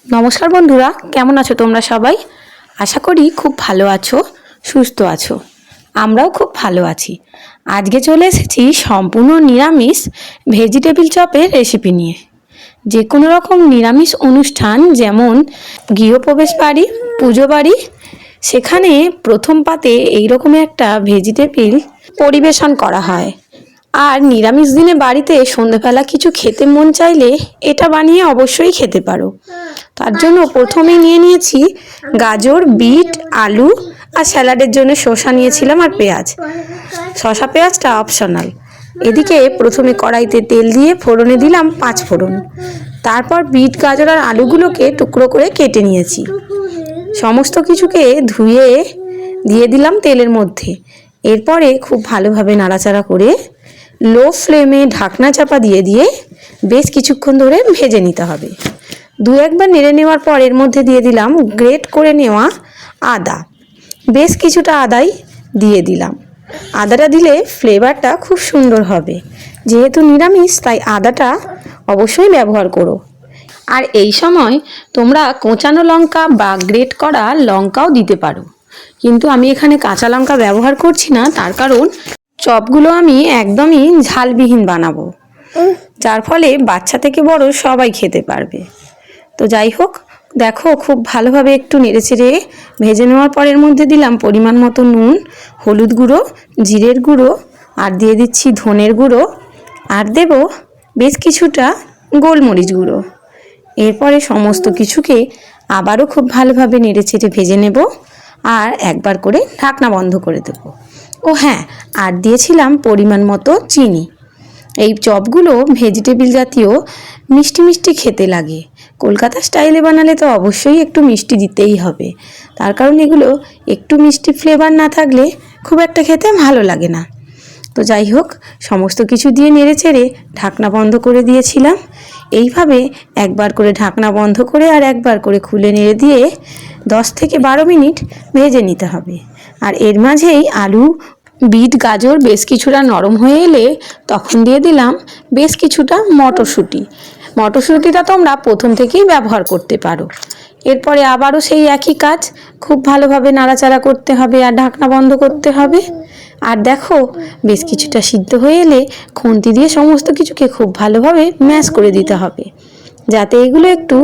নমস্কার বন্ধুরা, কেমন আছো তোমরা সবাই? আশা করি খুব ভালো আছো, সুস্থ আছো। আমরাও খুব ভালো আছি। আজকে চলে এসেছি সম্পূর্ণ নিরামিষ ভেজিটেবিল চপের রেসিপি নিয়ে। যে কোনো রকম নিরামিষ অনুষ্ঠান, যেমন গৃহপ্রবেশ বাড়ি, পুজো বাড়ি, সেখানে প্রথম পাতে এইরকম একটা ভেজিটেবিল পরিবেশন করা হয়। আর নিরামিষ দিনে বাড়িতে সন্ধেবেলা কিছু খেতে মন চাইলে এটা বানিয়ে অবশ্যই খেতে পারো। তার জন্য প্রথমেই নিয়ে নিয়েছি গাজর, বিট, আলু, আর স্যালাডের জন্য শসা নিয়েছিলাম আর পেঁয়াজ। শসা পেঁয়াজটা অপশনাল। এদিকে প্রথমে কড়াইতে তেল দিয়ে ফোড়নে দিলাম 5 ফোড়ন। তারপর বিট, গাজর আর আলুগুলোকে টুকরো করে কেটে নিয়েছি। সমস্ত কিছুকে ধুয়ে দিয়ে দিলাম তেলের মধ্যে। এরপরে খুব ভালোভাবে নাড়াচাড়া করে লো ফ্লেমে ঢাকনা চাপা দিয়ে দিয়ে বেশ কিছুক্ষণ ধরে ভেজে নিতে হবে। দু একবার নেড়ে নেওয়ার পর এর মধ্যে দিয়ে দিলাম গ্রেট করে নেওয়া আদা। বেশ কিছুটা আদাই দিয়ে দিলাম। আদাটা দিলে ফ্লেভারটা খুব সুন্দর হবে। যেহেতু নিরামিষ, তাই আদাটা অবশ্যই ব্যবহার করো। আর এই সময় তোমরা কোঁচানো লঙ্কা বা গ্রেট করা লঙ্কাও দিতে পারো, কিন্তু আমি এখানে কাঁচা লঙ্কা ব্যবহার করছি না। তার কারণ চপগুলো আমি একদমই ঝালবিহীন বানাবো, যার ফলে বাচ্চা থেকে বড় সবাই খেতে পারবে। তো যাই হোক, দেখো খুব ভালোভাবে একটু নেড়েচেড়ে ভেজে নেওয়ার পর এর মধ্যে দিলাম পরিমাণ মতো নুন, হলুদ গুঁড়ো, জিরের গুঁড়ো, আর দিয়ে দিচ্ছি ধনের গুঁড়ো, আর দেব বেশ কিছুটা গোলমরিচ গুঁড়ো। এরপরে সমস্ত কিছুকে আবারও খুব ভালোভাবে নেড়েচেড়ে ভেজে নেব, আর একবার করে ঢাকনা বন্ধ করে দেব। ও হ্যাঁ, আর দিয়েছিলাম পরিমাণ মতো চিনি। এই চপগুলো ভেজিটেবিল জাতীয় মিষ্টি মিষ্টি খেতে লাগে। কলকাতা স্টাইলে বানালে তো অবশ্যই একটু মিষ্টি দিতেই হবে। তার কারণ এগুলো একটু মিষ্টি ফ্লেভার না থাকলে খুব একটা খেতে ভালো লাগে না। তো যাই হোক, সমস্ত কিছু দিয়ে নেড়েচেড়ে ঢাকনা বন্ধ করে দিয়েছিলাম। এইভাবে একবার করে ঢাকনা বন্ধ করে আর একবার করে খুলে নেড়ে দিয়ে 10 থেকে 12 মিনিট ভেজে নিতে হবে। আর এর মাঝেই আলু, বিট, গাজর বেশ কিছুটা নরম হয়ে এলে তখন দিয়ে দিলাম বেশ কিছুটা মটরশুঁটি। মটরশুঁটিটা তোমরা প্রথম থেকেই ব্যবহার করতে পারো। এরপরে আবারও সেই একই কাজ, খুব ভালোভাবে নাড়াচাড়া করতে হবে আর ঢাকনা বন্ধ করতে হবে। আর দেখো, বেশ কিছুটা সিদ্ধ হয়ে এলে খুন্তি দিয়ে সমস্ত কিছুকে খুব ভালোভাবে ম্যাশ করে দিতে হবে, যাতে এগুলো একটু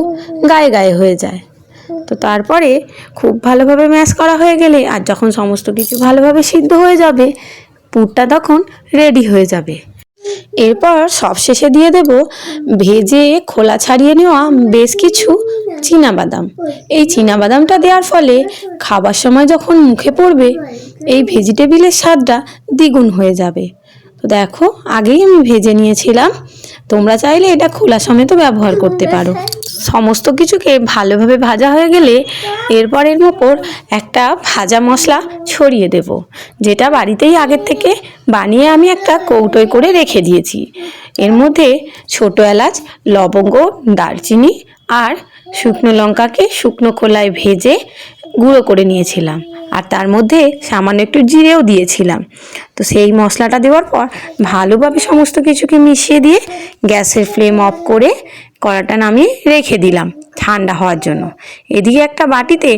গায়ে গায়ে হয়ে যায়। তো তারপরে খুব ভালোভাবে ম্যাশ করা হয়ে গেলে আর যখন সমস্ত কিছু ভালোভাবে সিদ্ধ হয়ে যাবে, পুরটা তখন রেডি হয়ে যাবে। এরপর সবশেষে দিয়ে দেব ভেজে খোলা ছাড়িয়ে নেওয়া বেশ কিছু চীনাবাদাম। এই চীনাবাদামটা দেওয়ার ফলে খাবার সময় যখন মুখে পড়বে, এই ভেজিটেবিলের স্বাদটা দ্বিগুণ হয়ে যাবে। তো দেখো, আগেই আমি ভেজে নিয়েছিলাম। তোমরা চাইলে এটা খোলা সমেতও ব্যবহার করতে পারো। সমস্ত কিছুকে ভালোভাবে ভাজা হয়ে গেলে এরপর এর ওপর একটা ভাজা মশলা ছড়িয়ে দেব, যেটা বাড়িতেই আগের থেকে বানিয়ে আমি একটা কৌটোয় করে রেখে দিয়েছি। এর মধ্যে ছোট এলাচ, লবঙ্গ, দারচিনি আর শুকনো লঙ্কাকে শুকনো খোলায় ভেজে গুঁড়ো করে নিয়েছিলাম, আর তার মধ্যে সামান্য একটু জিরেও দিয়েছিলাম। তো সেই মশলাটা দেওয়ার পর ভালোভাবে সমস্ত কিছুকে মিশিয়ে দিয়ে গ্যাসের ফ্লেম অফ করে কড়াটা নামিয়ে রেখে দিলাম ঠান্ডা হওয়ার জন্য। এদিকে একটা বাটিতে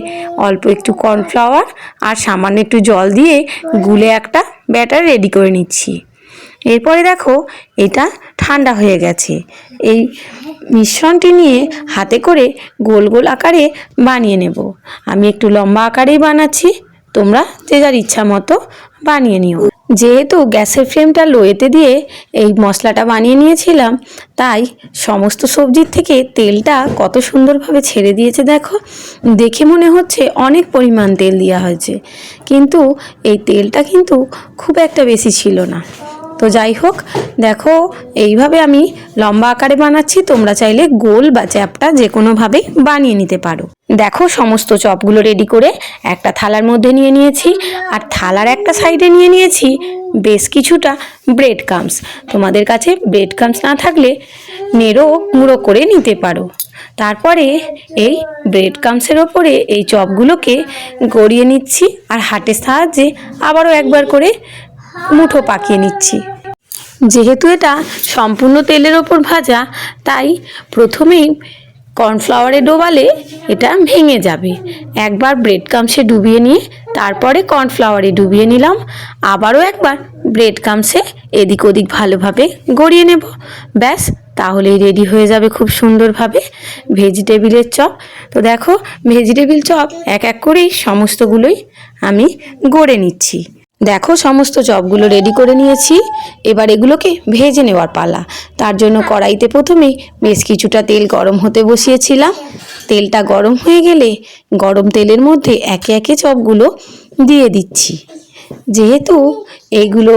অল্প একটু কর্নফ্লাওয়ার আর সামান্য একটু জল দিয়ে গুলে একটা ব্যাটার রেডি করে নিচ্ছি। এরপরে দেখো, এটা ঠান্ডা হয়ে গেছে। এই মিশ্রণটি নিয়ে হাতে করে গোল গোল আকারে বানিয়ে নেব। আমি একটু লম্বা আকারেই বানাচ্ছি, তোমরা যে যার ইচ্ছা মতো বানিয়ে নিও। যেহেতু গ্যাসের ফ্লেমটা লোয়েতে দিয়ে এই মশলাটা বানিয়ে নিয়েছিলাম, তাই সমস্ত সবজির থেকে তেলটা কত সুন্দরভাবে ছেড়ে দিয়েছে দেখো। দেখে মনে হচ্ছে অনেক পরিমাণ তেল দেওয়া হয়েছে, কিন্তু এই তেলটা কিন্তু খুব একটা বেশি ছিল না। তো যাই হোক, দেখো এইভাবে আমি লম্বা আকারে বানাচ্ছি। তোমরা চাইলে গোল বা চ্যাপ্টা যে কোনোভাবেই বানিয়ে নিতে পারো। দেখো, সমস্ত চপগুলো রেডি করে একটা থালার মধ্যে নিয়ে নিয়েছি, আর থালার একটা সাইডে নিয়ে নিয়েছি বেশ কিছুটা ব্রেড ক্রাম্বস। তোমাদের কাছে ব্রেড ক্রাম্বস না থাকলে নেড়ো গুঁড়ো করে নিতে পারো। তারপরে এই ব্রেড ক্রাম্বসের ওপরে এই চপগুলোকে গড়িয়ে নিচ্ছি, আর হাতের সাহায্যে আবারও একবার করে মুঠো পাকিয়ে নিচ্ছি। যেহেতু এটা সম্পূর্ণ তেলের ওপর ভাজা, তাই প্রথমেই কর্নফ্লাওয়ারে ডোবালে এটা ভেঙে যাবে। একবার ব্রেড ক্রাম্বসে ডুবিয়ে নিয়ে তারপরে কর্নফ্লাওয়ারে ডুবিয়ে নিলাম, আবারও একবার ব্রেড ক্রাম্বসে এদিক ওদিক ভালোভাবে গড়িয়ে নেব। ব্যাস, তাহলেই রেডি হয়ে যাবে খুব সুন্দরভাবে ভেজিটেবিলের চপ। তো দেখো, ভেজিটেবিল চপ এক এক করেই সমস্তগুলোই আমি গড়ে নিচ্ছি। দেখো, সমস্ত চপগুলো রেডি করে নিয়েছি। এবার এগুলোকে ভেজে নেওয়ার পালা। তার জন্য কড়াইতে প্রথমেই বেশ কিছুটা তেল গরম হতে বসিয়েছিলাম। তেলটা গরম হয়ে গেলে গরম তেলের মধ্যে একে একে চপগুলো দিয়ে দিচ্ছি। যেহেতু এইগুলো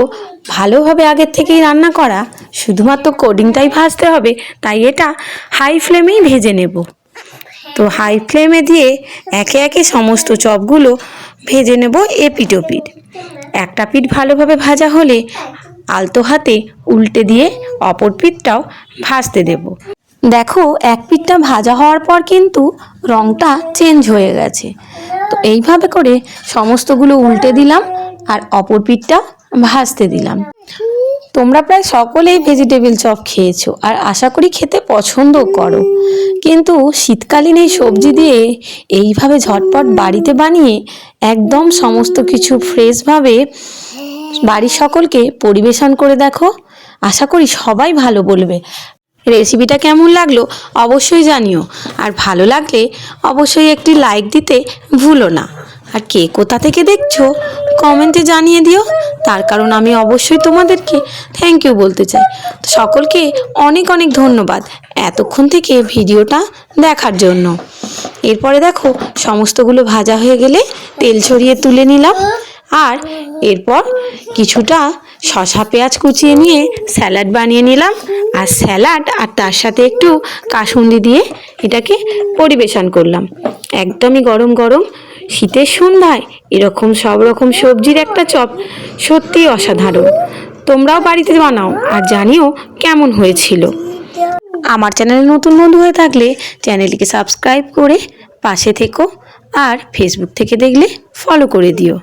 ভালোভাবে আগের থেকেই রান্না করা, শুধুমাত্র কোডিংটাই ভাজতে হবে, তাই এটা হাই ফ্লেমেই ভেজে নেব। তো হাই ফ্লেমে দিয়ে একে একে সমস্ত চপগুলো ভেজে নেব এপিঠ ওপিঠ। একটা পিঠ ভালোভাবে ভাজা হলে আলতো হাতে উল্টে দিয়ে অপর পিঠটাও ভাজতে দেব। দেখো, এক পিঠটা ভাজা হওয়ার পর কিন্তু রঙটা চেঞ্জ হয়ে গেছে। তো এইভাবে করে সমস্তগুলো উল্টে দিলাম আর অপর পিঠটা ভাজতে দিলাম। তোমরা প্রায় সকলেই ভেজিটেবিল চপ খেয়েছো আর আশা করি খেতে পছন্দ করো, কিন্তু শীতকালীন এই সবজি দিয়ে এইভাবে ঝটপট বাড়িতে বানিয়ে একদম সমস্ত কিছু ফ্রেশভাবে বাড়ির সকলকে পরিবেশন করে দেখো, আশা করি সবাই ভালো বলবে। রেসিপিটা কেমন লাগলো অবশ্যই জানিও, আর ভালো লাগলে অবশ্যই একটি লাইক দিতে ভুলো না। আর কে কোথা থেকে দেখছো কমেন্টে জানিয়ে দিও, তার কারণ আমি অবশ্যই তোমাদেরকে থ্যাংক ইউ বলতে চাই। তো সকলকে অনেক অনেক ধন্যবাদ এতক্ষণ থেকে ভিডিওটা দেখার জন্য। এরপরে দেখো, সমস্তগুলো ভাজা হয়ে গেলে তেল ছড়িয়ে তুলে নিলাম, আর এরপর কিছুটা শসা পেঁয়াজ কুচিয়ে নিয়ে স্যালাড বানিয়ে নিলাম। আর স্যালাড আর তার সাথে একটু কাসুন্দি দিয়ে এটাকে পরিবেশন করলাম। একদমই গরম গরম শীতের সন্ধ্যায় এরকম সব রকম সবজির একটা চপ সত্যিই অসাধারণ। তোমরাও বাড়িতে বানাও আর জানিও কেমন হয়েছিল। আমার চ্যানেলে নতুন বন্ধু হয়ে থাকলে চ্যানেলটিকে সাবস্ক্রাইব করে পাশে থেকো, আর ফেসবুক থেকে দেখলে ফলো করে দিও।